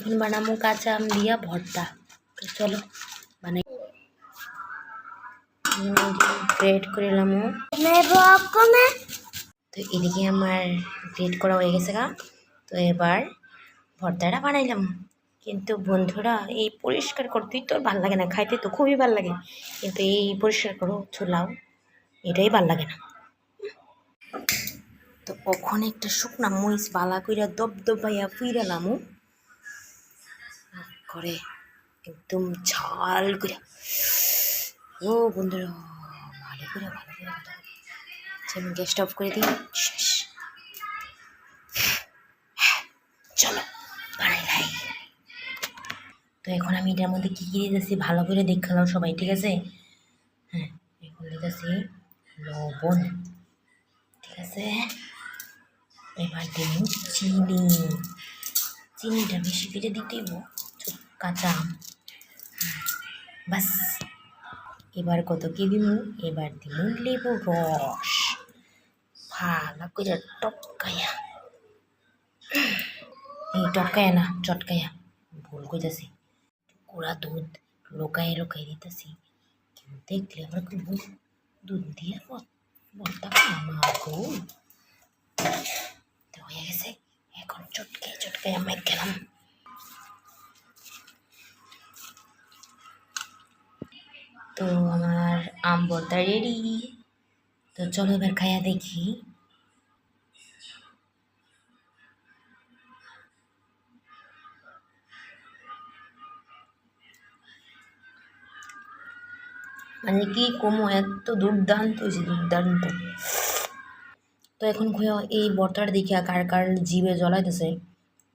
এখন বানাবো কাঁচা আম দিয়া ভর্তা। তো চলো বানাই। গ্রেট করে এলাম। তো এদিকে আমার গ্রেট করা হয়ে গেছে গা। তো এবার ভর্তাটা বানাইলাম। কিন্তু বন্ধুরা এই পরিষ্কার করতেই তো ভাল লাগে না, খাইতে তো খুবই ভাল লাগে, কিন্তু এই পরিষ্কার করো ছোলাও এটাই ভাল লাগে না। তো ওখানে একটা শুকনা মরিচ বালা কইরা দবদবাইয়া ফুইরালাম করে একদম ঝাল করে। ও বন্ধুরা ভালো করে আমি গ্যাসটা অফ করে দিই। শেষ। চলো বানাই লাই। তো এখন আমি এটার মধ্যে কী কী দিতেছি ভালো করে দেখালাম সবাই, ঠিক আছে? হ্যাঁ, এখন দিতেছি লবণ, ঠিক আছে? এবার দিব চিনি, চিনিটা বেশি করে দিতেই কাঁচা বাস। এবার কত কি দিব? এবার দিব লেবু রস ভালো করে টপকায়া, এই টপকায়া না চটকায়া, ভুল কইতাছি। গুঁড়া দুধ লোকায় লোকায় দিতেছি, কেউ দেখলে আবার দুধ দিয়ে ভর্তা আমার গো। তো হয়ে গেছে, এখন চটকে চটকে আমি গেলাম। তো আমার আম ভর্তা রেডি। তো চলো এবার খাইয়া দেখি। মানে কি কমো, এত দুর্দান্ত হয়েছে, দুর্দান্ত। তো এখন কইও এই ভর্তাটা দেখিয়া কার কার জিভে জ্বলাইতেছে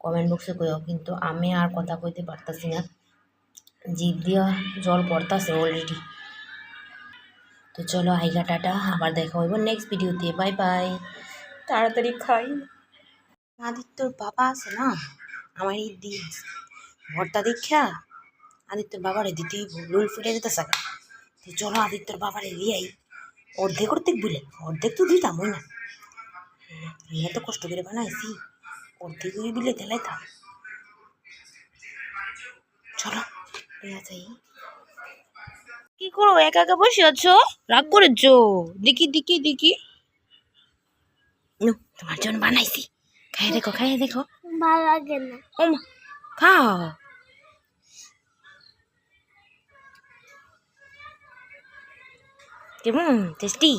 কমেন্ট বক্সে কইও, কিন্তু আমি আর কথা কইতে পারতাছি না, জিভ দিয়া জল পড়তাছে অলরেডি। তো চলো আইগা টাটা, আবার দেখা হইব নেক্সট ভিডিওতে। Bye bye. তাড়াতাড়ি খাই। আদিত্যর বাবা আছে না, আমার এই ভর্তা দেখা আদিত্যর বাবারে দিতে লুল ফুটে যেতেছে। তো চলো আদিত্যর বাবারে দিয়াই, অর্ধেক অর্ধেক বলে অর্ধেক তো দিতাম ওই না, আমি এত কষ্ট করে বানাইছি, অর্ধেক ওই বিলে তেলাইতাম। চলো যাই। কি করো একা একা বসে আছো? রাগ করেছো? দেখি দেখি দেখি, তোমার জন্য বানাইছি, খাইয়ে দেখো খাইয়ে দেখো। ভালো লাগে না। ও মা, খাও। কেমন টেস্টি?